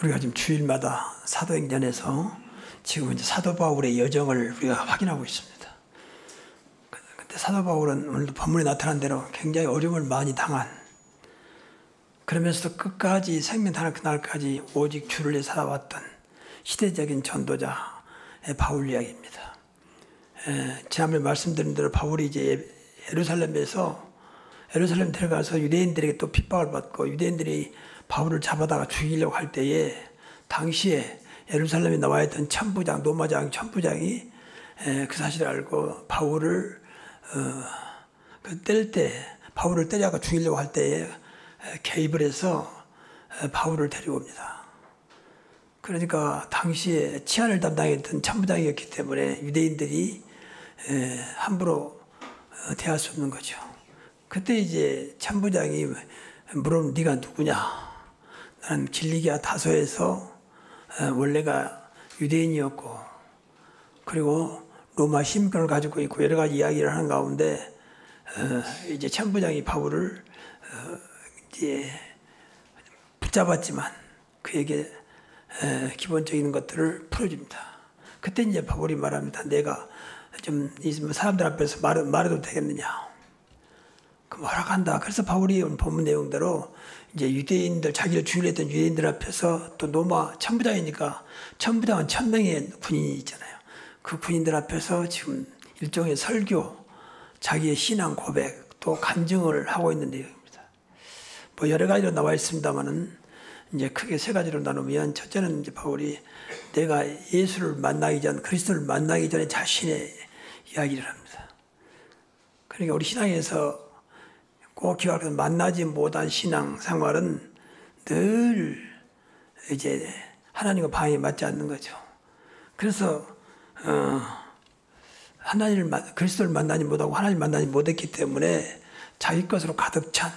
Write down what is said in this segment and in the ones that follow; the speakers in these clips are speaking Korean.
우리가 지금 주일마다 사도행전에서 지금 이제 사도 바울의 여정을 우리가 확인하고 있습니다. 근데 사도 바울은 오늘도 본문에 나타난 대로 굉장히 어려움을 많이 당한, 그러면서도 끝까지 생명 다할 그날까지 오직 주를 위해 살아왔던 시대적인 전도자의 바울 이야기입니다. 지난번에 말씀드린 대로 바울이 이제 예루살렘 들어가서 유대인들에게 또 핍박을 받고 유대인들이 바울을 잡아다가 죽이려고 할 때에 당시에 예루살렘에 나와 있던 천부장, 노마장 천부장이 그 사실을 알고 바울을 바울을 때려가 죽이려고 할 때에 개입을 해서 바울을 데리고 옵니다. 그러니까 당시에 치안을 담당했던 천부장이었기 때문에 유대인들이 함부로 대할 수 없는 거죠. 그때 이제 천부장이 물론 네가 누구냐? 나는 길리기아 다소에서 원래가 유대인이었고 그리고 로마 시민권을 가지고 있고 여러 가지 이야기를 하는 가운데 이제 천부장이 바울을 이제 붙잡았지만 그에게 기본적인 것들을 풀어줍니다. 그때 이제 바울이 말합니다. 내가 좀 사람들 앞에서 말해도 되겠느냐? 그럼 허락한다. 그래서 바울이 오늘 본문 내용대로 이제 유대인들, 자기를 죽이려 했던 유대인들 앞에서 또 로마 천부장이니까 천부장은 1000명의 군인이 있잖아요. 그 군인들 앞에서 지금 일종의 설교, 자기의 신앙 고백, 또 간증을 하고 있는 내용입니다. 뭐 여러 가지로 나와 있습니다만은 이제 크게 세 가지로 나누면 첫째는 이제 바울이 내가 예수를 만나기 전, 그리스도를 만나기 전에 자신의 이야기를 합니다. 그러니까 우리 신앙에서 꼭 기억해서 만나지 못한 신앙 생활은 늘 이제 하나님과 방향이 맞지 않는 거죠. 그래서 그리스도를 만나지 못하고 하나님 만나지 못했기 때문에 자기 것으로 가득 찬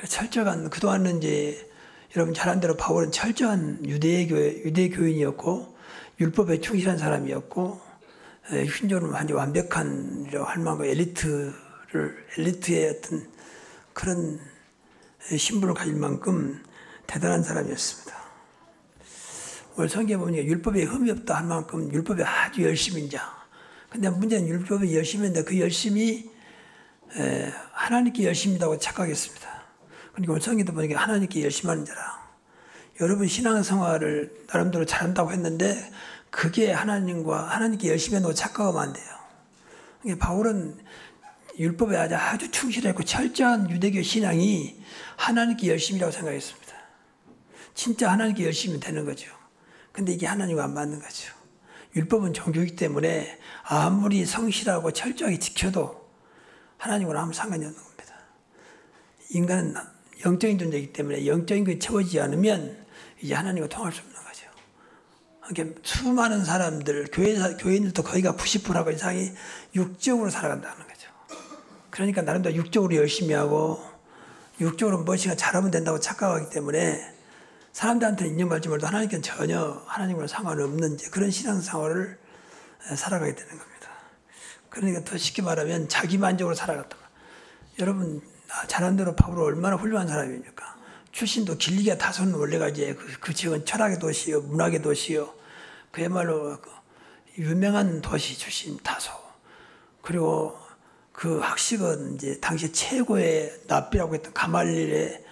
철저한, 그동안은 이제 여러분 잘 아는 대로 바울은 철저한 유대 교인이었고 율법에 충실한 사람이었고 육신적으로 아주 완벽한 할 만한 엘리트의 어떤 그런 신분을 가질 만큼 대단한 사람이었습니다. 오늘 성경에 보면 율법에 흠이 없다 할 만큼 율법에 아주 열심인 자. 근데 문제는 율법에 열심히 했는데 그 열심이 하나님께 열심이라고 착각했습니다. 그러니까 오늘 성경도 보니까 하나님께 열심하는 자라. 여러분 신앙생활을 나름대로 잘한다고 했는데 그게 하나님께 열심히 한다고 착각하면 안 돼요. 그러니까 바울은 율법에 아주 충실했고 철저한 유대교 신앙이 하나님께 열심이라고 생각했습니다. 진짜 하나님께 열심히 되는 거죠. 근데 이게 하나님과 안 맞는 거죠. 율법은 종교이기 때문에 아무리 성실하고 철저하게 지켜도 하나님과는 아무 상관이 없는 겁니다. 인간은 영적인 존재이기 때문에 영적인 것이 채워지지 않으면 이제 하나님과 통할 수 없는 거죠. 그러니까 수많은 사람들, 교인들도 거의가 90% 이상이 육적으로 살아간다는 거죠. 그러니까 나름대로 육적으로 열심히 하고 육적으로 무엇인가 잘하면 된다고 착각하기 때문에 사람들한테는 인정받지 못해도 하나님께는 전혀 하나님과 상관없는 그런 신앙생활을 살아가게 되는 겁니다. 그러니까 더 쉽게 말하면 자기만족으로 살아갔다. 여러분 잘 아는 대로 바울은 얼마나 훌륭한 사람입니까? 출신도 길리기아 다소는 원래가 이제 그 지역은 철학의 도시요, 문학의 도시요, 그야말로 유명한 도시 출신 다소. 그리고 그 학식은 이제 당시 최고의 랍비라고 했던 가말리엘의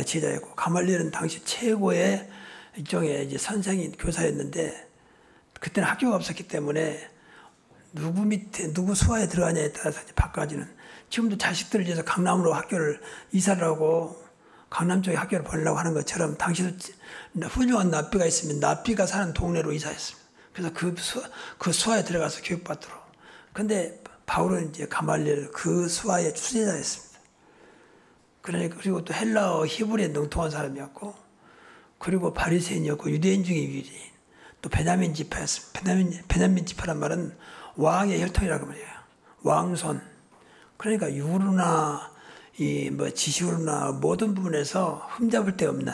제자였고, 가말리엘은 당시 최고의 일종의 이제 선생인 교사였는데, 그때는 학교가 없었기 때문에 누구 수하에 들어가냐에 따라서 이제 바꿔지는. 지금도 자식들을 위해서 강남으로 학교를 이사를 하고 강남 쪽에 학교를 보내려고 하는 것처럼 당시도 훌륭한 랍비가 있으면 랍비가 사는 동네로 이사했습니다. 그래서 그 수하에 들어가서 교육받도록. 근데 바울은 이제 가말리엘 그 수하의 수제자였습니다. 그러니까 그리고 또 헬라어 히브리에 능통한 사람이었고, 그리고 바리새인이었고 유대인 중에 유대인, 또 베냐민 지파였습니다. 베냐민 지파란 말은 왕의 혈통이라고 말해요. 왕손. 그러니까 유루나 지시루나 모든 부분에서 흠잡을 데 없는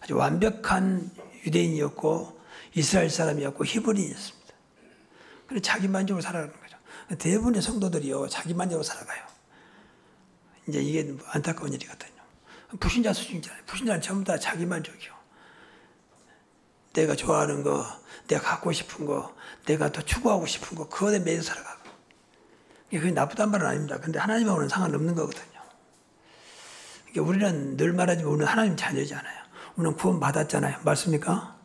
아주 완벽한 유대인이었고 이스라엘 사람이었고 히브리인이었습니다. 그래서 자기만족으로 살아가는 거죠. 대부분의 성도들이요 자기만족으로 살아가요. 이제 이게 안타까운 일이거든요. 불신자 수준이잖아요. 불신자는 전부 다 자기만족이요. 내가 좋아하는 거, 내가 갖고 싶은 거, 내가 더 추구하고 싶은 거, 그거에 매여 살아가고. 그게 나쁘단 말은 아닙니다. 근데 하나님하고는 상관없는 거거든요. 그러니까 우리는 늘 말하지만 우리는 하나님 자녀잖아요. 우리는 구원 받았잖아요. 맞습니까?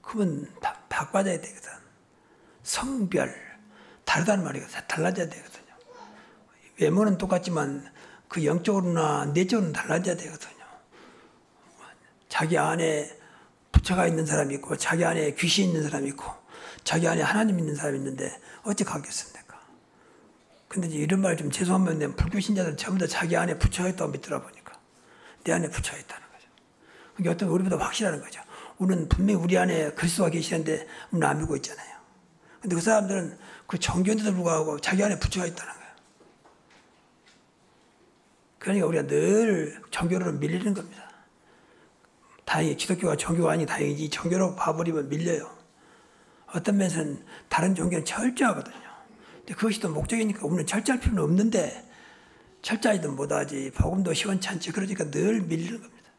그러면 바꿔야 되거든. 성별, 다르다는 말이거든. 달라져야 되거든요. 외모는 똑같지만 그 영적으로나 내적으로는 달라져야 되거든요. 자기 안에 부처가 있는 사람이 있고 자기 안에 귀신이 있는 사람이 있고 자기 안에 하나님 있는 사람이 있는데 어찌 가겠습니까? 근데 이제 이런 말 좀 죄송하면 내가 불교신자들은 전부 다 자기 안에 부처가 있다고 믿더라 보니까 내 안에 부처가 있다는 거죠. 그게 어떤 우리보다 확실하는 거죠. 우리는 분명히 우리 안에 그리스도가 계시는데 우리는 안 믿고 있잖아요. 근데 그 사람들은 그 정견에도 불구하고 자기 안에 부처가 있다는 거예요. 그러니까 우리가 늘 정교로 밀리는 겁니다. 다행히 기독교가 종교가 아니 다행이지 종교로 봐버리면 밀려요. 어떤 면에서는 다른 종교는 철저하거든요. 근데 그것이 또 목적이니까 우리는 철저할 필요는 없는데 철저하지도 못하지 복음도 시원찮지 그러니까 늘 밀리는 겁니다.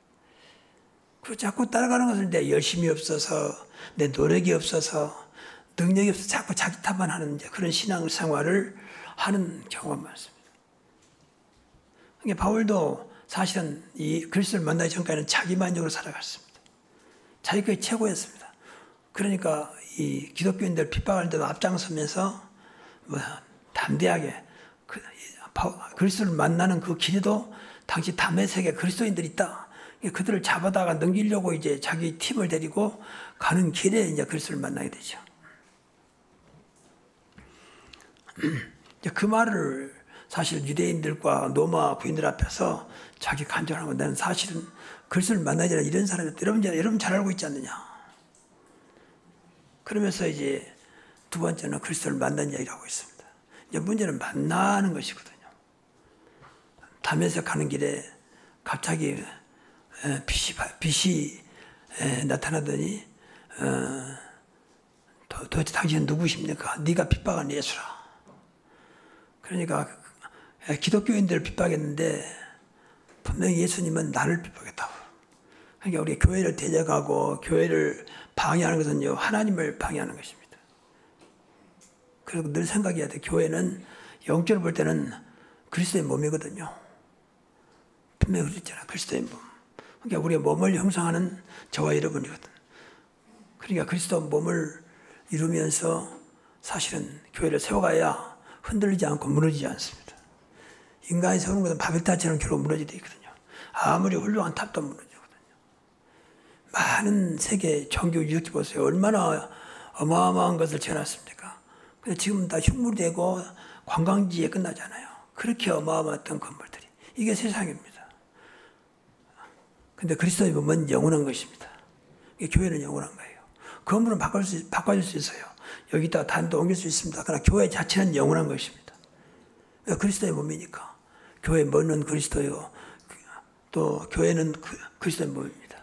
그 자꾸 따라가는 것을 내 열심이 없어서 내 노력이 없어서 능력이 없어서 자꾸 자기 탓만 하는 그런 신앙생활을 하는 경우가 많습니다. 그러니까 바울도 사실은 이 그리스도를 만나기 전까지는 자기만족으로 살아갔습니다. 자기 그게 최고였습니다. 그러니까 이 기독교인들 핍박할 때도 앞장서면서 담대하게 그리스도를 만나는 그 길에도 당시 다메섹에 그리스도인들이 있다. 그들을 잡아다가 넘기려고 이제 자기 팀을 데리고 가는 길에 이제 그리스도를 만나게 되죠. 그 말을 사실 유대인들과 로마 군인들 앞에서 자기 간절한 건 나는 사실은 그리스도를 만나지 않아 이런 사람이 여러분 잘 알고 있지 않느냐. 그러면서 이제 두 번째는 그리스도를 만난 이야기를 하고 있습니다. 이제 문제는 만나는 것이거든요. 다메섹 가는 길에 갑자기 빛이 나타나더니 도대체 당신은 누구십니까? 네가 핍박한 예수라. 그러니까 기독교인들을 핍박했는데 분명히 예수님은 나를 핍박했다고. 그러니까 우리 교회를 대적하고 교회를 방해하는 것은요 하나님을 방해하는 것입니다. 그리고 늘 생각해야 돼. 교회는 영적으로 볼 때는 그리스도의 몸이거든요. 분명히 그랬잖아. 그리스도의 몸. 그러니까 우리의 몸을 형성하는 저와 여러분이거든. 그러니까 그리스도 몸을 이루면서 사실은 교회를 세워가야 흔들리지 않고 무너지지 않습니다. 인간이 세우는 것은 바벨탑처럼 결국 무너지게 있거든요. 아무리 훌륭한 탑도 무너지거든요. 많은 세계 종교 유적지 보세요. 얼마나 어마어마한 것을 지어놨습니까? 근데 지금 다 흉물되고 관광지에 끝나잖아요. 그렇게 어마어마했던 건물들이. 이게 세상입니다. 근데 그리스도의 몸은 영원한 것입니다. 교회는 영원한 거예요. 건물은 바꿔줄 수 있어요. 여기다 단도 옮길 수 있습니다. 그러나 교회 자체는 영원한 것입니다. 그리스도의 몸이니까. 교회 몸은 그리스도요. 또 교회는 그리스도의 몸입니다.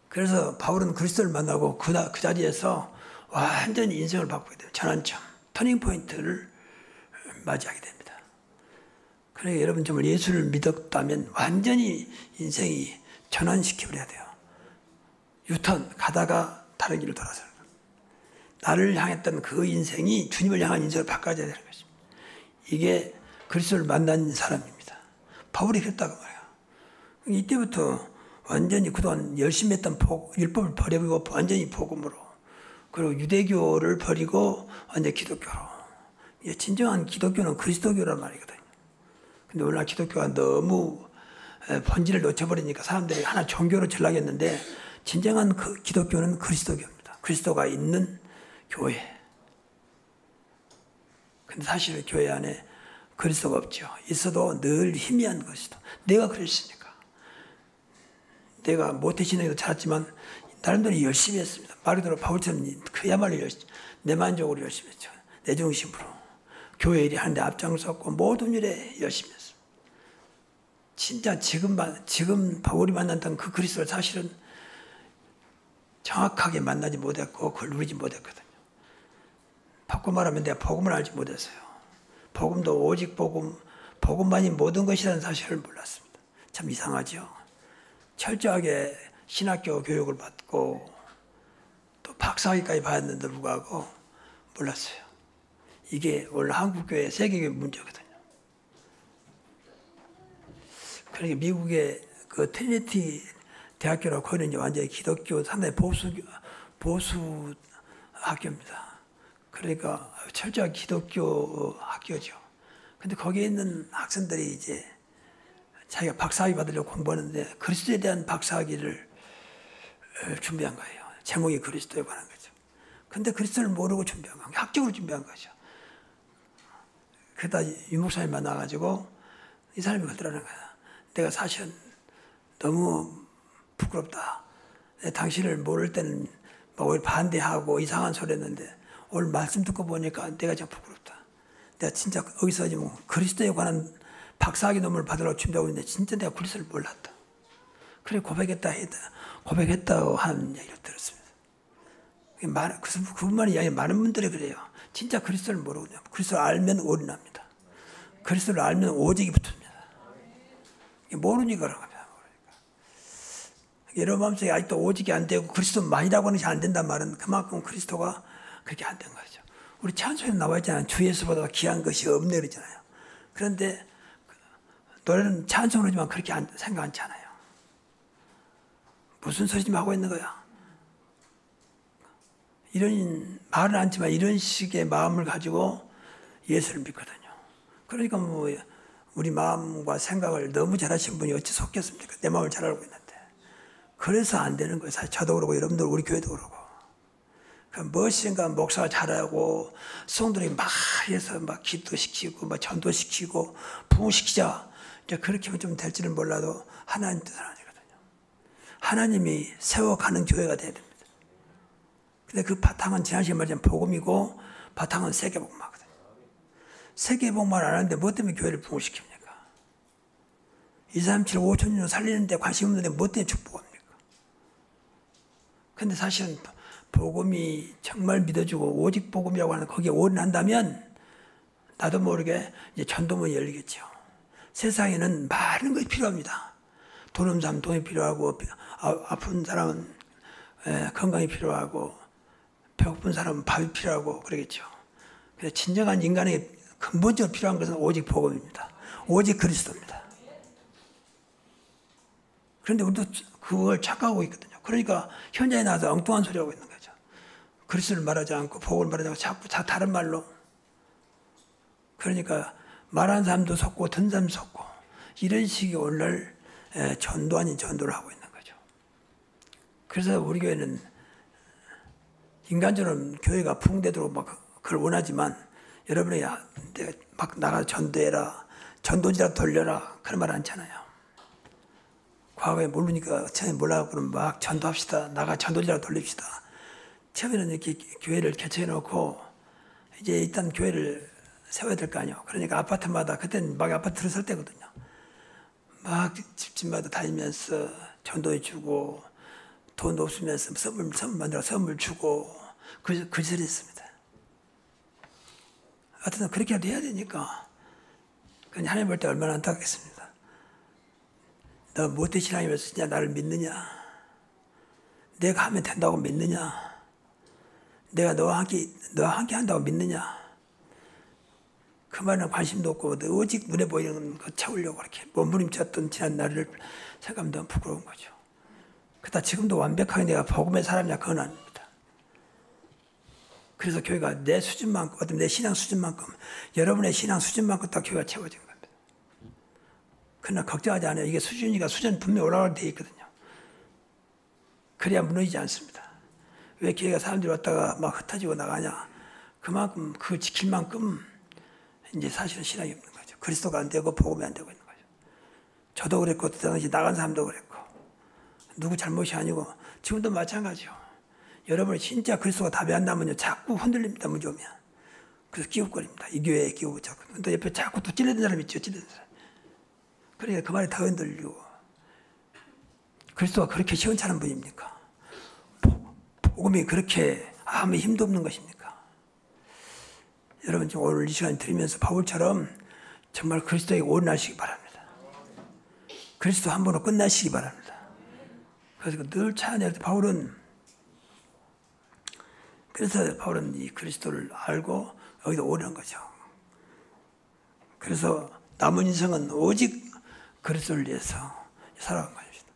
그래서 바울은 그리스도를 만나고 그 자리에서 완전히 인생을 바꾸게 돼요. 전환점, 터닝포인트를 맞이하게 됩니다. 그러니까 여러분 정말 예수를 믿었다면 완전히 인생이 전환시켜버려야 돼요. 유턴 가다가 다른 길을 돌아서는 거예요. 나를 향했던 그 인생이 주님을 향한 인생을 바꿔줘야 되는 것입니다. 이게 그리스도를 만난 사람입니다. 바울이 그랬다고 말해요. 이때부터 완전히 그동안 열심히 했던 율법을 버리고 완전히 복음으로 그리고 유대교를 버리고 완전히 기독교로. 진정한 기독교는 그리스도교란 말이거든요. 근데 오늘날 기독교가 너무 본질을 놓쳐버리니까 사람들이 하나 종교로 전락했는데 진정한 그 기독교는 그리스도교입니다. 그리스도가 있는 교회. 근데 사실 교회 안에 그리스도가 없죠. 있어도 늘 희미한 것이다. 내가 그랬으니까. 내가 모태신앙에도 자랐지만 나름대로 열심히 했습니다. 말 그대로 바울처럼 그야말로 열심히, 내 만족으로 열심히 했죠. 내 중심으로. 교회 일이 하는데 앞장섰고 모든 일에 열심히 했습니다. 진짜 지금 바울이 만났던 그 그리스도를 사실은 정확하게 만나지 못했고 그걸 누리지 못했거든요. 바꿔 말하면 내가 복음을 알지 못했어요. 복음도 오직 복음 복음만이 모든 것이라는 사실을 몰랐습니다. 참 이상하죠. 철저하게 신학교 교육을 받고 또 박사학위까지 받았는데 불구하고 몰랐어요. 이게 원래 한국교회, 세계교회 문제거든요. 그러니까 미국의 그 트리니티 대학교라고 거기는 이제 완전히 기독교 상당히 보수 학교입니다. 그러니까 철저하게 기독교 학교죠. 근데 거기에 있는 학생들이 이제 자기가 박사학위 받으려고 공부하는데 그리스도에 대한 박사학위를 준비한 거예요. 제목이 그리스도에 관한 거죠. 근데 그리스도를 모르고 준비한 거예요. 학적으로 준비한 거죠. 그러다 유목사님 만나가지고 이 사람이 그러더라는 거야. 내가 사실은 너무 부끄럽다. 당신을 모를 때는 오히려 반대하고 이상한 소리 했는데 오늘 말씀 듣고 보니까 내가 참 부끄럽다. 내가 진짜 여기서 지금 그리스도에 관한 박사학위 논문을 받으려고 준비하고 있는데 진짜 내가 그리스도를 몰랐다. 그래 고백했다고 하는 얘기를 들었습니다. 그분만이 아니라 많은 분들이 그래요. 진짜 그리스도를 모르거든요. 그리스도를 알면 올인합니다. 그리스도를 알면 오직이 붙습니다. 모르니까 그런 겁니다. 여러분 마음속에 아직도 오직이 안 되고 그리스도만이라고 하는 것이 안 된단 말은 그만큼 그리스도가 그렇게 안 된 거죠. 우리 찬송에 나와 있잖아요. 주 예수보다 귀한 것이 없네 그러잖아요. 그런데 노래는 찬송으로지만 그렇게 생각 않지 않아요. 무슨 소리 좀 하고 있는 거야. 이런 말은 않지만 이런 식의 마음을 가지고 예수를 믿거든요. 그러니까 뭐 우리 마음과 생각을 너무 잘하신 분이 어찌 속겠습니까? 내 마음을 잘 알고 있는데. 그래서 안 되는 거예요. 사실 저도 그러고 여러분들 우리 교회도 그러고. 무엇인가 목사가 잘하고 성도들이 막 해서 막 기도시키고 막 전도시키고 부흥시키자. 이제 그렇게 하면 좀 될지는 몰라도 하나님 뜻은 아니거든요. 하나님이 세워가는 교회가 돼야 됩니다. 근데 그 바탕은 지난 시간에 말한 복음이고 바탕은 세계복음화거든요. 세계복음화를 안 하는데 뭐 때문에 교회를 부흥시킵니까? 237, 5천 년 살리는데 관심 없는데 뭐 때문에 축복합니까? 근데 사실은 복음이 정말 믿어주고 오직 복음이라고 하는 거기에 올인한다면 나도 모르게 이제 전도문이 열리겠죠. 세상에는 많은 것이 필요합니다. 돈 없는 사람은 돈이 필요하고 아픈 사람은 건강이 필요하고 배고픈 사람은 밥이 필요하고 그러겠죠. 그래서 진정한 인간에게 근본적으로 필요한 것은 오직 복음입니다. 오직 그리스도입니다. 그런데 우리도 그걸 착각하고 있거든요. 그러니까 현장에 나와서 엉뚱한 소리 하고 있는 거죠. 그리스도를 말하지 않고 복음을 말하지 않고 자꾸 다른 말로. 그러니까 말하는 사람도 속고 듣는 사람도 속고 이런 식의 오늘날 전도 아닌 전도를 하고 있는 거죠. 그래서 우리 교회는 인간적으로는 교회가 부흥되도록 막 그걸 원하지만 여러분이 내가 막 나가 전도해라, 전도지라 돌려라 그런 말 않잖아요. 과거에 모르니까 처음에 몰라고 그러면 막 전도합시다. 나가 전도지라 돌립시다. 처음에는 이렇게 교회를 개최해 놓고 이제 일단 교회를 세워야 될 거 아니에요. 그러니까 아파트마다 그때는 막 아파트 들어설 때거든요. 막 집집마다 다니면서 전도해 주고 돈 없으면서 선물 만들어 선물 주고 그 짓을 했습니다. 하여튼 그렇게라도 해야 되니까 그냥 하나님 볼 때 얼마나 안타깝겠습니다. 너 못된 신앙이면서 진짜 나를 믿느냐? 내가 하면 된다고 믿느냐? 내가 너와 함께 한다고 믿느냐? 그 말에는 관심도 없고 오직 눈에 보이는 것 채우려고 그렇게 몸부림쳤던 지난 날을 생각하면 너무 부끄러운 거죠. 그러다 지금도 완벽하게 내가 복음의 사람이냐 그건 아닙니다. 그래서 교회가 내 수준만큼 어떤 내 신앙 수준만큼 여러분의 신앙 수준만큼 다 교회가 채워진 겁니다. 그러나 걱정하지 않아요. 이게 수준 분명히 올라가게 돼 있거든요. 그래야 무너지지 않습니다. 왜 교회가 사람들이 왔다가 막 흩어지고 나가냐? 그만큼 그 지킬 만큼 이제 사실은 신앙이 없는 거죠. 그리스도가 안 되고 복음이 안 되고 있는 거죠. 저도 그랬고 그 당시 나간 사람도 그랬고 누구 잘못이 아니고 지금도 마찬가지요. 여러분이 진짜 그리스도가 답이 안 나면요 자꾸 흔들립니다. 문제 오면. 그래서 끼웃거립니다. 이 교회에 끼웃자고. 근데 옆에 자꾸 또 찔리는 사람이 있죠. 찔리는 사람. 그러니까 그 말이 더 흔들리고. 그리스도가 그렇게 시원찮은 분입니까? 복음이 그렇게 아무 힘도 없는 것입니까? 여러분 지금 오늘 이 시간 들으면서 바울처럼 정말 그리스도에 온하시기 바랍니다. 그리스도 한 번으로 끝나시기 바랍니다. 그래서 늘 찬양할 때 바울은 이 그리스도를 알고 여기서 오는 거죠. 그래서 남은 인생은 오직 그리스도를 위해서 살아간 것입니다.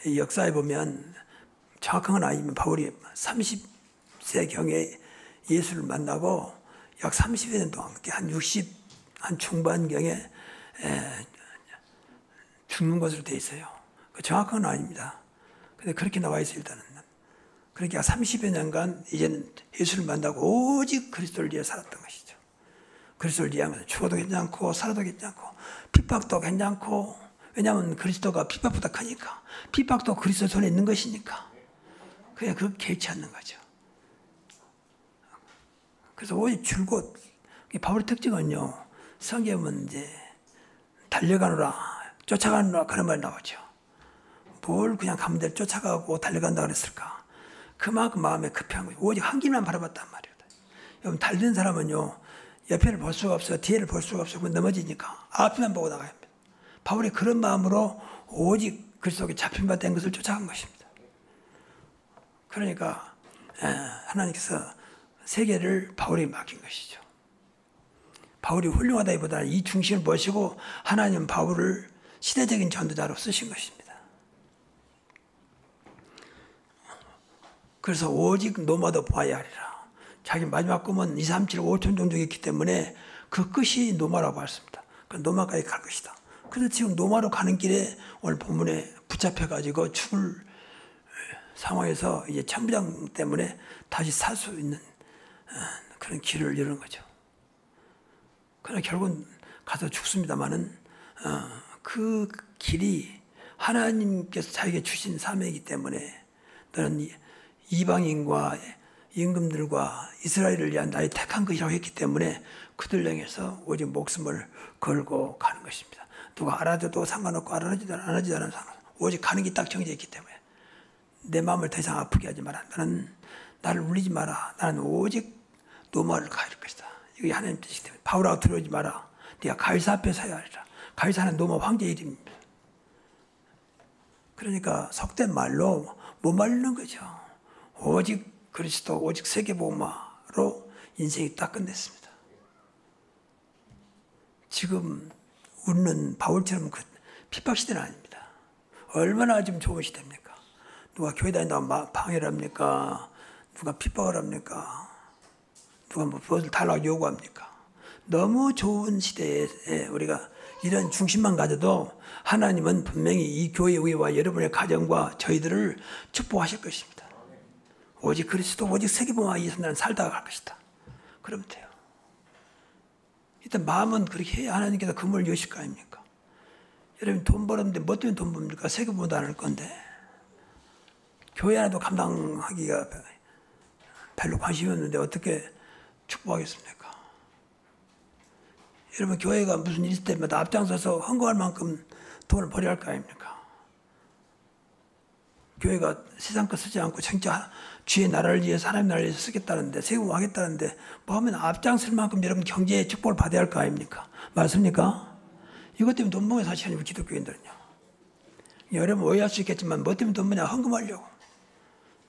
이 역사에 보면 정확한 건 아니지만 바울이 30세경에 예수를 만나고 약 30년 동안 한 60, 한 중반경에 죽는 것으로 되어 있어요. 정확한 건 아닙니다. 근데 그렇게 나와 있어요, 일단은. 그러니까 30여 년간 이제는 예수를 만나고 오직 그리스도를 위해 살았던 것이죠. 그리스도를 위하면 죽어도 괜찮고 살아도 괜찮고 핍박도 괜찮고, 왜냐하면 그리스도가 핍박보다 크니까, 핍박도 그리스도 손에 있는 것이니까 그냥 그거 개의치 않는 거죠. 그래서 오직 줄곧, 바울의 특징은요, 성경은 이제 달려가노라, 쫓아가노라 그런 말이 나오죠. 뭘 그냥 가면 대로 쫓아가고 달려간다 그랬을까? 그만큼 마음에 급한 거예요. 오직 한 길만 바라봤단 말이에요. 여러분, 달리는 사람은요, 옆에를 볼 수가 없어요. 뒤를 볼 수가 없어요. 넘어지니까 앞에만 보고 나가야 합니다. 바울이 그런 마음으로 오직 그리스도께 잡힌 바 된 것을 쫓아간 것입니다. 그러니까 하나님께서 세계를 바울이 맡긴 것이죠. 바울이 훌륭하다기보다는 이 중심을 보시고 하나님은 바울을 시대적인 전도자로 쓰신 것입니다. 그래서 오직 노마도 보아야 하리라. 자기 마지막 꿈은 2, 3, 7, 5천 종족이기 때문에 그 끝이 노마라고 했습니다. 그 노마까지 갈 것이다. 그래서 지금 노마로 가는 길에 오늘 본문에 붙잡혀가지고 죽을 상황에서 이제 천부장 때문에 다시 살 수 있는 그런 길을 여는 거죠. 그러나 결국은 가서 죽습니다마는 그 길이 하나님께서 자기에게 주신 사명이기 때문에 너는 이방인과 임금들과 이스라엘을 위한 나의 택한 것이라고 했기 때문에 그들 향해서 오직 목숨을 걸고 가는 것입니다. 누가 알아줘도 상관없고 알아주지도 않아도 상관없고 오직 가는 게 딱 정해져 있기 때문에 내 마음을 더 이상 아프게 하지 마라. 나를 울리지 마라. 나는 오직 노마를 가릴 것이다. 이게 하나님 뜻이기 때문에 바울하고 들어오지 마라. 네가 가이사 앞에 서야 하리라. 가이사는 노마 황제 이름입니다. 그러니까 속된 말로 못 말리는 거죠. 오직 그리스도, 오직 세계복음화로 인생이 딱 끝냈습니다. 지금 우리는 바울처럼 그 핍박 시대는 아닙니다. 얼마나 지금 좋은 시대입니까? 누가 교회 다닌다고 방해를 합니까? 누가 핍박을 합니까? 누가 무엇을 달라고 요구합니까? 너무 좋은 시대에 우리가 이런 중심만 가져도 하나님은 분명히 이 교회와 여러분의 가정과 저희들을 축복하실 것입니다. 오직 그리스도, 오직 세계복음화 위해서 나는 살다가 갈 것이다. 그러면 돼요. 일단 마음은 그렇게 해야 하나님께서 그물을 여실 거 아닙니까? 여러분 돈 벌었는데 뭐 때문에 돈 법니까? 세금보다 안 할 건데. 교회 하나도 감당하기가 별로 관심이 없는데 어떻게 축복하겠습니까? 여러분 교회가 무슨 일 있을 때마다 앞장서서 헌금할 만큼 돈을 벌여야 할 거 아닙니까? 교회가 세상 거 쓰지 않고 진짜 주의 나라를 위해서 하나님 나라를 위해서 쓰겠다는데 세금 하겠다는데 뭐 하면 앞장설 만큼 여러분 경제의 축복을 받아야 할 거 아닙니까? 맞습니까? 이것 때문에 돈 버는 사실이 아니고 기독교인들은요. 여러분 오해할 수 있겠지만 뭐 때문에 돈 버냐? 헌금하려고.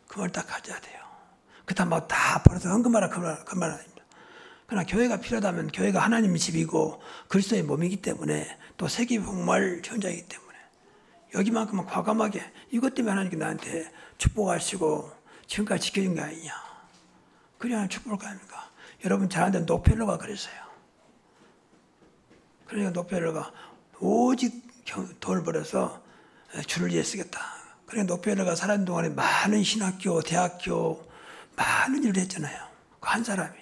그 말 딱 가져야 돼요. 그렇다고 막 다 벌어서 헌금하라 그 말 아닙니다. 그러나 교회가 필요하다면 교회가 하나님의 집이고 그리스도의 몸이기 때문에 또 세계복음화를 현장이기 때문에 여기만큼은 과감하게 이것 때문에 하나님께 나한테 축복하시고 지금까지 지켜준 게 아니냐. 그래야 축복을 거 아닙니까? 여러분 잘하는데 록펠러가 그랬어요. 그러니까 록펠러가 오직 돈을 벌어서 주를 위해 쓰겠다. 그러니까 록펠러가 살아있는 동안에 많은 신학교, 대학교 많은 일을 했잖아요. 그 한 사람이.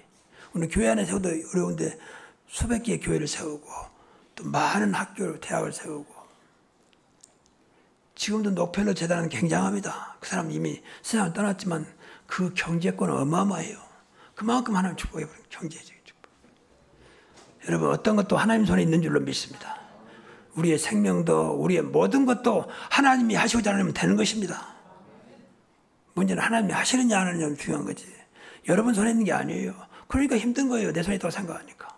오늘 교회 안에 세워도 어려운데 수백 개의 교회를 세우고 또 많은 학교를, 대학을 세우고 지금도 록펠러 재단은 굉장합니다. 그 사람 이미 세상을 떠났지만 그 경제권은 어마어마해요. 그만큼 하나님 축복해버린 경제적인 축복. 여러분 어떤 것도 하나님 손에 있는 줄로 믿습니다. 우리의 생명도 우리의 모든 것도 하나님이 하시고자 하면 되는 것입니다. 문제는 하나님이 하시느냐 안 하느냐가 중요한 거지. 여러분 손에 있는 게 아니에요. 그러니까 힘든 거예요. 내 손에 있다고 생각하니까.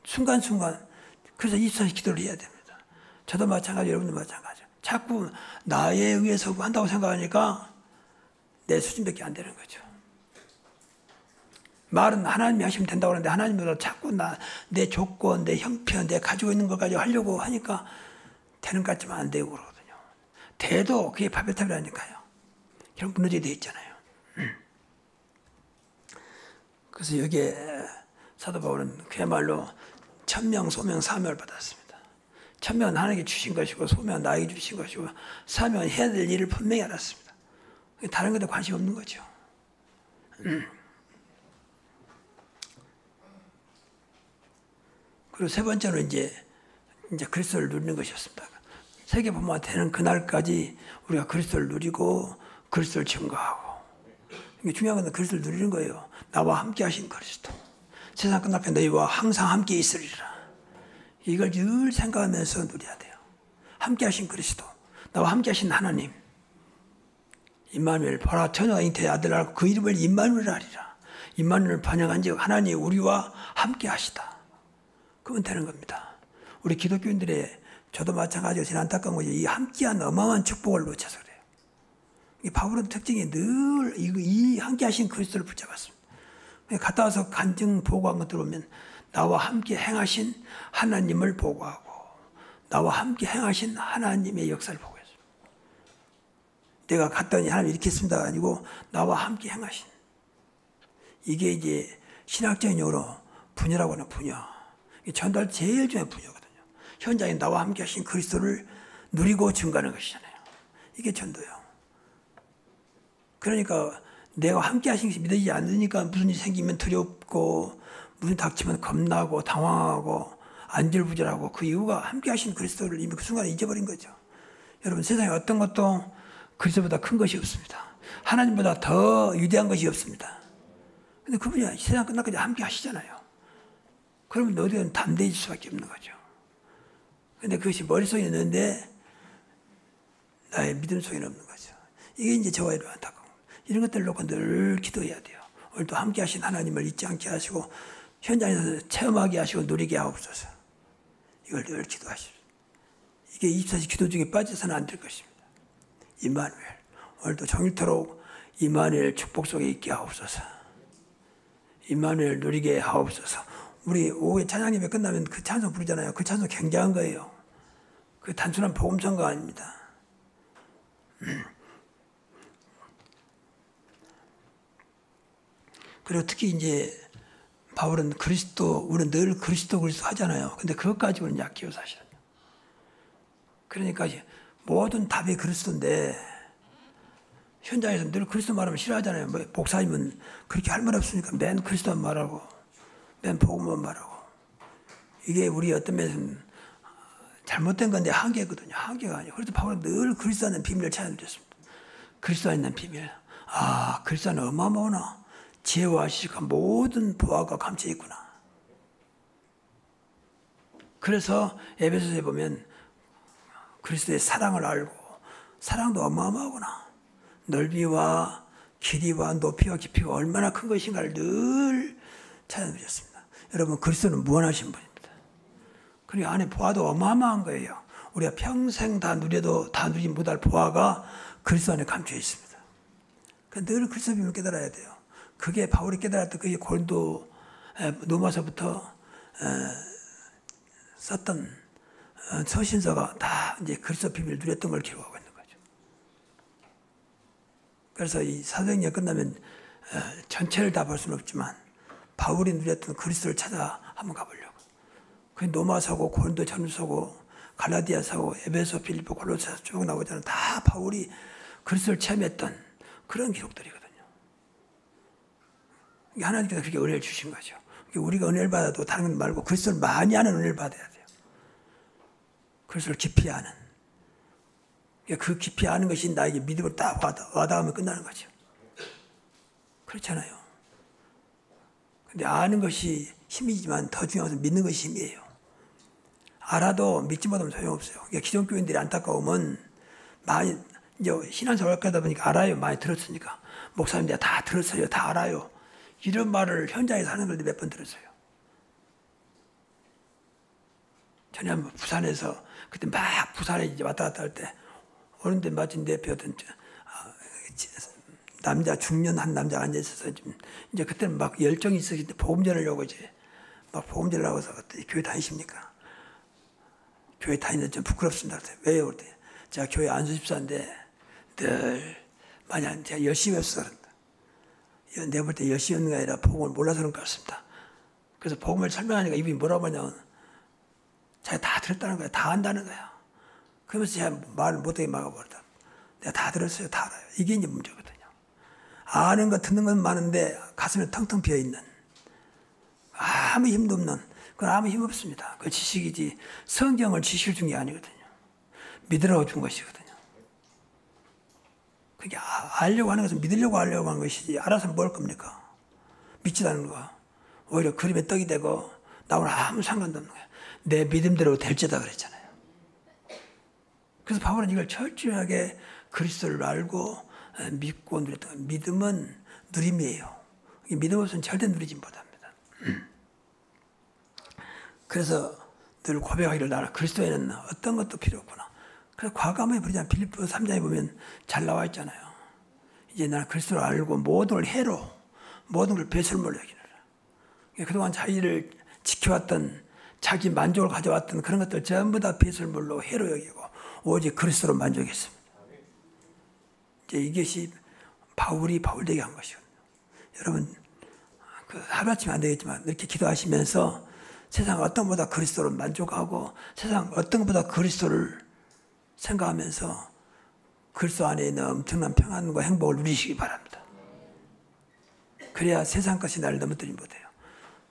순간순간. 그래서 24시간 기도를 해야 됩니다. 저도 마찬가지, 여러분도 마찬가지. 자꾸 나에 의해서 한다고 생각하니까 내 수준밖에 안 되는 거죠. 말은 하나님이 하시면 된다고 하는데 하나님보다 자꾸 내 조건, 내 형편, 내 가지고 있는 것 가지고 하려고 하니까 되는 것 같지만 안 되고 그러거든요. 돼도 그게 바벨탑이라니까요. 결국 무너지게 돼 있잖아요. 그래서 여기에 사도 바울은 그야말로 천명, 소명, 사명을 받았습니다. 천명은 하나님께 주신 것이고 소명은 나에게 주신 것이고 사명은 해야 될 일을 분명히 알았습니다. 다른 것에 관심 없는 거죠. 그리고 세 번째로 이제 그리스도를 누리는 것이었습니다. 세계 복음화 되는 그날까지 우리가 그리스도를 누리고 그리스도를 증거하고, 이게 중요한 건 그리스도를 누리는 거예요. 나와 함께 하신 그리스도. 세상 끝날 때 너희와 항상 함께 있으리라. 이걸 늘 생각하면서 누려야 돼요. 함께 하신 그리스도, 나와 함께 하신 하나님. 임마누엘, 보라 처녀가 잉태의 아들을 낳고 그 이름을 임마누엘 하리라. 임마누엘을 번역한 즉 하나님이 우리와 함께 하시다. 그건 되는 겁니다. 우리 기독교인들의, 저도 마찬가지로 제일 안타까운 것이 이 함께한 어마어마한 축복을 놓쳐서 그래요. 이 바울은 특징이 늘 이 함께하신 그리스도를 붙잡았습니다. 갔다 와서 간증 보고한 것 들어오면 나와 함께 행하신 하나님을 보고하고 나와 함께 행하신 하나님의 역사를 보고했어요. 내가 갔더니 하나님 이렇게 했습니다가 아니고 나와 함께 행하신. 이게 이제 신학적인 용어로 분여라고 하는 분여. 전달 제일 중요한 분여거든요. 현장에 나와 함께 하신 그리스도를 누리고 증거하는 것이잖아요. 이게 전도예요. 그러니까 내가 함께 하신 것이 믿어지지 않으니까 무슨 일이 생기면 두렵고 무슨 닥치면 겁나고 당황하고 안절부절하고, 그 이유가 함께 하신 그리스도를 이미 그 순간에 잊어버린 거죠. 여러분, 세상에 어떤 것도 그리스도보다 큰 것이 없습니다. 하나님보다 더 위대한 것이 없습니다. 근데 그분이 세상 끝날까지 함께 하시잖아요. 그러면 어디든 담대해질 수밖에 없는 거죠. 근데 그것이 머릿속에 있는데 나의 믿음 속에는 없는 거죠. 이게 이제 저와 여러분 안타까운 겁니다. 이런 것들을 놓고 늘 기도해야 돼요. 오늘도 함께 하신 하나님을 잊지 않게 하시고 현장에서 체험하게 하시고 누리게 하옵소서. 이걸 늘 기도하시오. 이게 24시 기도 중에 빠져서는 안 될 것입니다. 임마누엘, 오늘도 종일토록 임마누엘 축복 속에 있게 하옵소서. 임마누엘 누리게 하옵소서. 우리 오후에 찬양 예배 끝나면 그 찬송 부르잖아요. 그 찬송 굉장한 거예요. 그 단순한 복음성가 아닙니다. 그리고 특히 이제 바울은 그리스도, 우리는 늘 그리스도 하잖아요. 근데 그것 가지고는 약해요, 사실은. 그러니까 모든 답이 그리스도인데 현장에서 늘 그리스도 말하면 싫어하잖아요. 뭐 목사님은 그렇게 할 말 없으니까 맨 그리스도만 말하고 맨 복음만 말하고. 이게 우리 어떤 면에서는 잘못된 건데 한계거든요. 한계가 아니에요. 그래서 바울은 늘 그리스도 안에 비밀을 찾아드렸습니다. 그리스도 안에 있는 비밀. 아, 그리스도 안에 어마어마하나. 지혜와 지식과 모든 보화가 감춰 있구나. 그래서 에베소서에 보면 그리스도의 사랑을 알고, 사랑도 어마어마하구나. 넓이와 길이와 높이와 깊이가 얼마나 큰 것인가를 늘 찾아드렸습니다. 여러분, 그리스도는 무한하신 분입니다. 그리고 안에 보화도 어마어마한 거예요. 우리가 평생 다 누려도 다 누리지 못할 보화가 그리스도 안에 감춰 있습니다. 늘 그리스도 비밀을 깨달아야 돼요. 그게 바울이 깨달았던 그게 고린도 로마서부터 썼던 서신서가 다 이제 그리스도 비밀을 누렸던 걸 기록하고 있는 거죠. 그래서 이 사도행전 끝나면 전체를 다 볼 수는 없지만 바울이 누렸던 그리스도를 찾아 한번 가보려고. 그 로마서고 고린도 전서고 갈라디아서고 에베소, 빌립보, 골로새서 쭉 나오잖아요. 다 바울이 그리스도를 체험했던 그런 기록들이거든요. 하나님께서 그렇게 은혜를 주신 거죠. 우리가 은혜를 받아도 다른 것 말고 그리스도를 많이 아는 은혜를 받아야 돼요. 그리스도를 깊이 아는. 그 깊이 아는 것이 나에게 믿음을 딱 와닿으면 끝나는 거죠. 그렇잖아요. 근데 아는 것이 힘이지만 더 중요한 것은 믿는 것이 힘이에요. 알아도 믿지 못하면 소용없어요. 기독교인들이 안타까우면 많이 이제 신앙생활 하다 보니까 알아요. 많이 들었으니까. 목사님 내가 다 들었어요. 다 알아요. 이런 말을 현장에서 하는 걸 몇 번 들었어요. 전에 한번 부산에서 그때 막 부산에 이제 왔다 갔다 할 때 오는데 마침 내 옆에 어떤 남자 중년 한 남자가 앉아 있어서 이제 그때는 막 열정이 있었기 때문에 복음 전하려고 이제 막 복음 전하려고 해서 교회 다니십니까? 교회 다니는데 좀 부끄럽습니다. 왜요? 그랬더니 제가 교회 안수집사인데 늘 만약 제가 열심히 했어 그런다. 내가 볼 때 열심히 했는 게 아니라 복음을 몰라서 그런 것 같습니다. 그래서 복음을 설명하니까 이분이 뭐라고 하냐면 자기가 다 들었다는 거야. 다 안다는 거야. 그러면서 제가 말을 못하게 막아버렸다. 내가 다 들었어요. 다 알아요. 이게 이제 문제거든요. 아는 거 듣는 건 많은데 가슴에 텅텅 비어있는 아무 힘도 없는 그건 아무 힘 없습니다. 그 지식이지 성경을 지식을 준 게 아니거든요. 믿으라고 준 것이거든요. 그게 알려고 하는 것은 믿으려고 하려고 하는 것이지 알아서 뭘 겁니까? 믿지도 않는 거. 오히려 그림에 떡이 되고 나하고는 아무 상관도 없는 거야. 내 믿음대로 될지다 그랬잖아요. 그래서 바울은 이걸 철저하게 그리스도를 알고 믿고 누렸던 거예요. 믿음은 누림이에요. 믿음 없으면 절대 누리지 못합니다. 그래서 늘 고백하기를 나는 그리스도에는 어떤 것도 필요 없구나. 그래서 과감하게 부르잖아요. 빌립보 3장에 보면 잘 나와 있잖아요. 이제 나는 그리스도를 알고 모든 걸 해로 모든 걸 배설물로 여기느라. 그동안 자기를 지켜왔던 자기 만족을 가져왔던 그런 것들 전부 다 배설물로 해로 여기고 오직 그리스도로 만족했습니다. 이제 이것이 바울이 바울되게 한 것이거든요. 여러분 하루아침에 안 되겠지만 이렇게 기도하시면서 세상 어떤 것보다 그리스도로 만족하고 세상 어떤 것보다 그리스도를 생각하면서 그리스도 안에 있는 엄청난 평안과 행복을 누리시기 바랍니다. 그래야 세상 것이 나를 넘어뜨리지 못해요.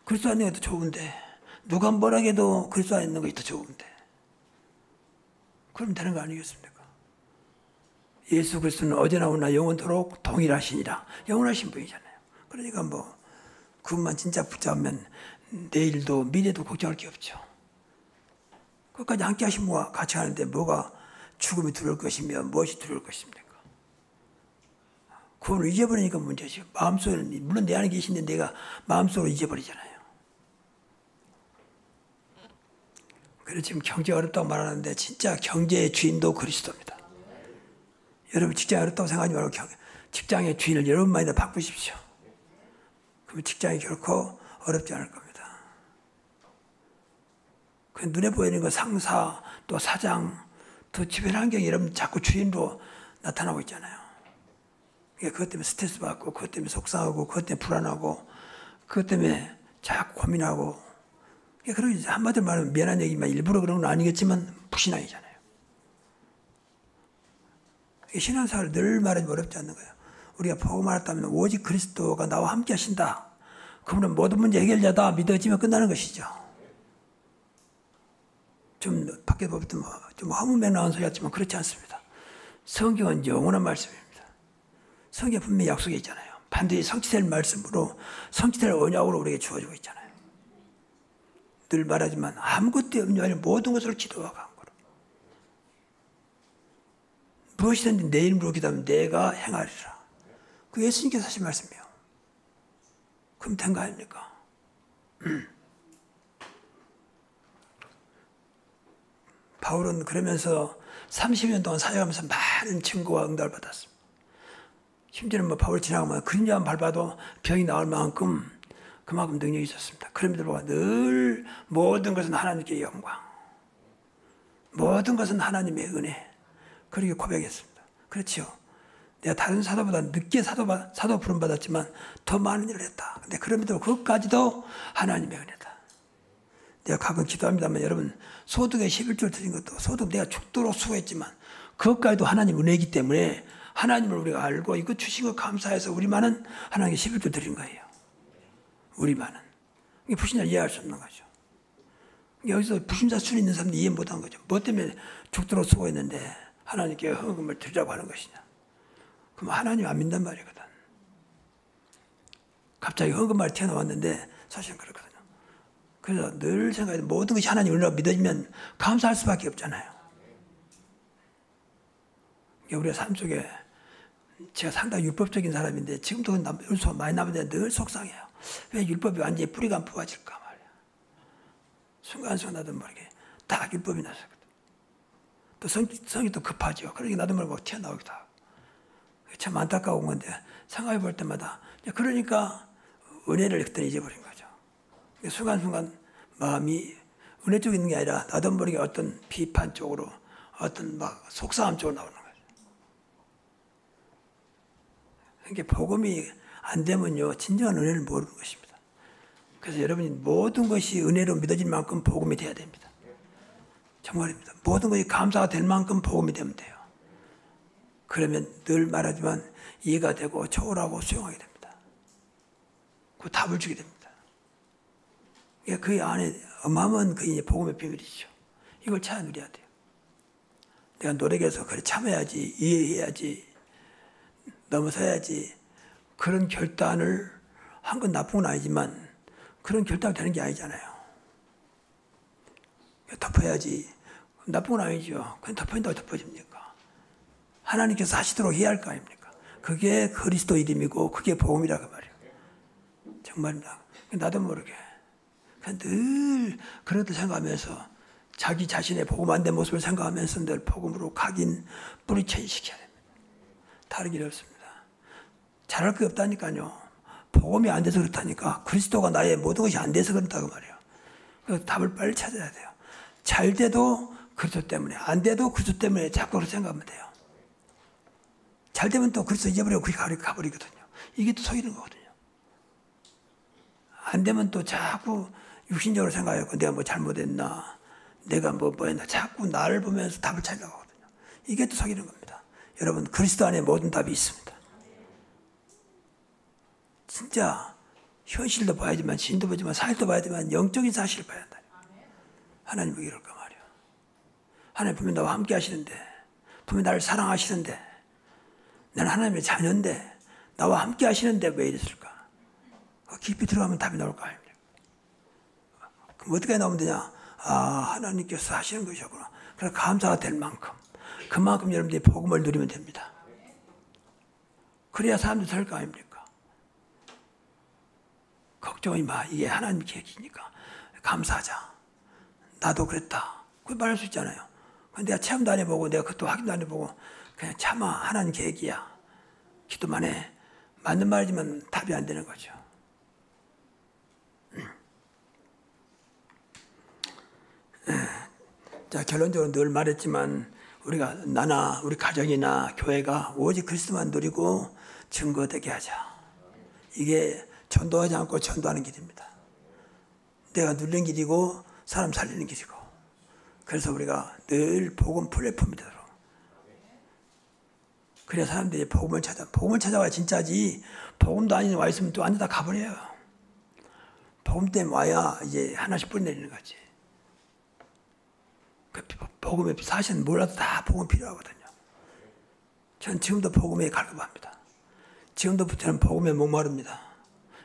그리스도 안에 있는 것도 좋은데 누가 뭐라 해도 그리스도 안에 있는 것이 더 좋은데 그럼 되는 거 아니겠습니까? 예수 그리스도는 어제나 오늘 영원토록 동일하시니라. 영원하신 분이잖아요. 그러니까 뭐 그것만 진짜 붙잡으면 내일도 미래도 걱정할 게 없죠. 끝까지 함께 하신 분과 같이 하는데 뭐가 죽음이 두려울 것이며 무엇이 두려울 것입니까? 그걸 잊어버리니까 문제죠. 마음속에는 물론 내 안에 계신데 내가 마음속으로 잊어버리잖아요. 그래서 지금 경제가 어렵다고 말하는데 진짜 경제의 주인도 그리스도입니다. 여러분 직장이 어렵다고 생각하지 말고 직장의 주인을 여러분만이나 바꾸십시오. 그러면 직장이 결코 어렵지 않을 겁니다. 그 눈에 보이는 거 상사 또 사장 또 주변 환경이 여러분 자꾸 주인으로 나타나고 있잖아요. 그것 때문에 스트레스 받고 그것 때문에 속상하고 그것 때문에 불안하고 그것 때문에 자꾸 고민하고 그런 한마디로 말하면 미안한 얘기만 일부러 그런 건 아니겠지만 불신앙이잖아요. 신앙생활을 늘 말하면 어렵지 않는 거예요. 우리가 복음 알았다면 오직 그리스도가 나와 함께 하신다. 그분은 모든 문제 해결자다 믿어지면 끝나는 것이죠. 좀 밖에 보면 좀 허무맹 나온 소리 같지만 그렇지 않습니다. 성경은 영원한 말씀입니다. 성경 분명히 약속이 있잖아요. 반드시 성취될 말씀으로 성취될 언약으로 우리에게 주어지고 있잖아요. 늘 말하지만 아무것도 염려하지 모든 것을 기도와 간구로 무엇이든지 내 이름으로 기도하면 내가 행하리라. 그 예수님께서 하신 말씀이에요. 그럼 된 거 아닙니까? 바울은 그러면서 30년 동안 사역하면서 많은 증거와 응답을 받았습니다. 심지어는 뭐 바울 지나가면 그림자만 밟아도 병이 나올 만큼 그만큼 능력이 있었습니다. 그럼에도 불구하고 늘 모든 것은 하나님께 영광, 모든 것은 하나님의 은혜, 그렇게 고백했습니다. 그렇죠. 내가 다른 사도보다 늦게 사도 부름받았지만 더 많은 일을 했다. 근데 그럼에도 그것까지도 하나님의 은혜다. 내가 가끔 기도합니다만 여러분 소득의 11조를 드린 것도 소득 내가 죽도록 수고했지만 그것까지도 하나님 은혜이기 때문에 하나님을 우리가 알고 이거 주신 거 감사해서 우리만은 하나님께 11조 드린 거예요. 우리만은. 이게 불신자를 이해할 수 없는 거죠. 여기서 불신자 순위 있는 사람들이 이해 못한 거죠. 뭐 때문에 죽도록 수고했는데 하나님께 헌금을 드리라고 하는 것이냐. 그럼 하나님 안 믿는 말이거든. 갑자기 헌금말이 튀어나왔는데 사실은 그렇거든요. 그래서 늘 생각해 모든 것이 하나님 은혜로 믿어지면 감사할 수밖에 없잖아요. 우리가 삶 속에 제가 상당히 율법적인 사람인데 지금도 율법 많이 남는데 늘 속상해요. 왜 율법이 완전히 뿌리가 안 뽑아질까 말이야. 순간순간 나도 모르게 딱 율법이 나서거든. 또 성이 또 급하죠. 그러니까 나도 모르게 튀어나오기도 하고. 참 안타까운 건데 생각해 볼 때마다 그러니까 은혜를 그때 잊어버린 거죠. 순간순간 마음이 은혜 쪽에 있는 게 아니라 나도 모르게 어떤 비판 쪽으로 어떤 막 속상함 쪽으로 나오는 거죠. 그러니까 복음이 안 되면요 진정한 은혜를 모르는 것입니다. 그래서 여러분이 모든 것이 은혜로 믿어질 만큼 복음이 돼야 됩니다. 정말입니다. 모든 것이 감사가 될 만큼 복음이 되면 돼요. 그러면 늘 말하지만 이해가 되고 초월하고 수용하게 됩니다. 그 답을 주게 됩니다. 그 안에 어마어마한 그 복음의 비밀이죠. 이걸 찾아 누려야 돼요. 내가 노력해서 그래 참아야지, 이해해야지, 넘어서야지 그런 결단을 한 건 나쁜 건 아니지만 그런 결단이 되는 게 아니잖아요. 덮어야지. 나쁜 건 아니죠. 그냥 덮어진다고 덮어집니까? 하나님께서 하시도록 해야 할 거 아닙니까? 그게 그리스도 이름이고 그게 복음이라고 말이에요. 정말입니다. 나도 모르게 그냥 늘 그런 것들 생각하면서 자기 자신의 복음 안 된 모습을 생각하면서 늘 복음으로 각인 뿌리채시켜야 됩니다. 다른 길이 없습니다. 잘할 게 없다니까요. 복음이 안 돼서 그렇다니까. 그리스도가 나의 모든 것이 안 돼서 그렇다고 말이에요. 그 답을 빨리 찾아야 돼요. 잘 돼도 그리스도 때문에, 안 돼도 그리스도 때문에 자꾸 그렇게 생각하면 돼요. 잘 되면 또 그리스도 잊어버리고 그게 가버리거든요. 이게 또 속이는 거거든요. 안 되면 또 자꾸 육신적으로 생각하고 내가 뭐 잘못했나, 내가 뭐 했나, 자꾸 나를 보면서 답을 찾으려고 하거든요. 이게 또 속이는 겁니다. 여러분, 그리스도 안에 모든 답이 있습니다. 진짜 현실도 봐야지만, 신도 보지만, 사실도 봐야 되지만 영적인 사실을 봐야 한다. 하나님 왜 이럴까 말이야. 하나님 분명히 나와 함께 하시는데, 분명히 나를 사랑하시는데, 나는 하나님의 자녀인데, 나와 함께 하시는데 왜 이랬을까? 깊이 들어가면 답이 나올 거 아닙니까? 그럼 어떻게 나오면 되냐? 아, 하나님께서 하시는 것이었구나. 그래서 감사가 될 만큼, 그만큼 여러분들이 복음을 누리면 됩니다. 그래야 사람들이 살 거 아닙니까? 걱정이 마. 이게 하나님 계획이니까. 감사하자. 나도 그랬다. 그 말할 수 있잖아요. 내가 체험도 안 해보고, 내가 그것도 확인도 안 해보고, 그냥 참아. 하나님 계획이야. 기도만 해. 맞는 말이지만 답이 안 되는 거죠. 자, 결론적으로 늘 말했지만, 나나 우리 가정이나 교회가 오직 그리스도만 누리고 증거되게 하자. 이게 전도하지 않고 전도하는 길입니다. 내가 누리는 길이고 사람 살리는 길이고. 그래서 우리가 늘 복음 플랫폼이 되도록. 그래야 사람들이 복음을 찾아와야 진짜지. 복음도 아닌 와 있으면 또 완전 다 가버려요. 복음 때문에 와야 이제 하나씩 뿌리내리는 거지. 그 복음의 사실은 몰라도 다 복음 필요하거든요. 전 지금도 복음에 갈급합니다. 지금도 저는 복음에 목마릅니다.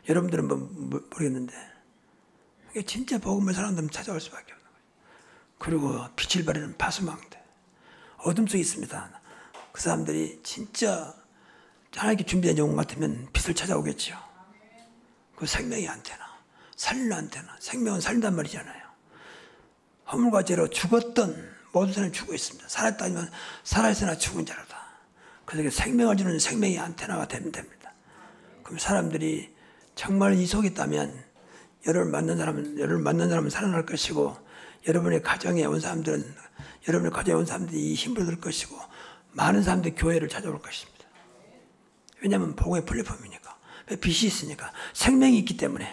여러분들은 모르겠는데 이게 진짜 복음의 사람들은 찾아올 수밖에 없는 거예요. 그리고 빛을 발하는 파수망대 어둠 속에 있습니다. 그 사람들이 진짜 하나님께 준비된 영혼 같으면 빛을 찾아오겠죠. 그 생명의 안테나, 살리는 안테나. 생명은 살린단 말이잖아요. 허물과 죄로 죽었던 모든 사람이 죽어 있습니다. 살았다면 살아있으나 죽은 자로다. 그래서 생명을 주는 생명의 안테나가 되면 됩니다. 그럼 사람들이 정말 이 속에 있다면 여러분을 만난 사람은 살아날 것이고 여러분의 가정에 온 사람들은 여러분의 가정에 온 사람들이 힘을 얻을 것이고 많은 사람들이 교회를 찾아올 것입니다. 왜냐하면 복음의 플랫폼이니까. 빛이 있으니까. 생명이 있기 때문에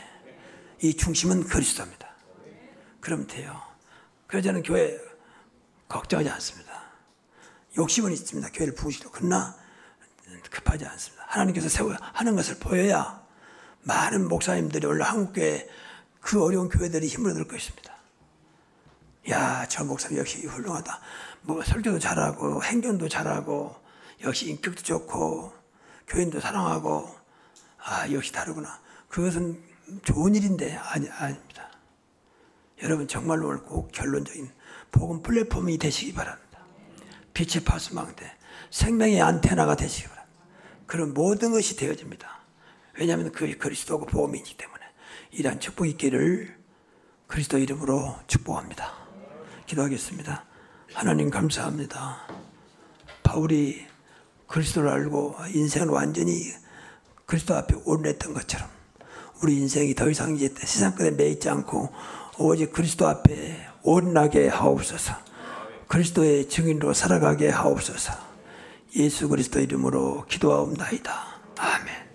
이 중심은 그리스도입니다. 그러면 돼요. 그래서 저는 교회 걱정하지 않습니다. 욕심은 있습니다. 교회를 부으시려고. 그러나 급하지 않습니다. 하나님께서 하는 것을 보여야 많은 목사님들이 원래 한국교회 그 어려운 교회들이 힘을 얻을 것입니다. 야, 저 목사님 역시 훌륭하다. 뭐 설교도 잘하고 행전도 잘하고 역시 인격도 좋고 교인도 사랑하고 아, 역시 다르구나. 그것은 좋은 일인데 아닙니다. 여러분 정말로 오늘 꼭 결론적인 복음 플랫폼이 되시기 바랍니다. 빛의 파수망대, 생명의 안테나가 되시기 바랍니다. 그런 모든 것이 되어집니다. 왜냐하면 그 그리스도가 복음이기 때문에 이러한 축복 있기를 그리스도 이름으로 축복합니다. 기도하겠습니다. 하나님 감사합니다. 바울이 그리스도를 알고 인생을 완전히 그리스도 앞에 올렸던 것처럼 우리 인생이 더 이상 이제 세상 것에 매이지 않고 오직 그리스도 앞에 온전하게 하옵소서. 그리스도의 증인으로 살아가게 하옵소서. 예수 그리스도 이름으로 기도하옵나이다. 아멘.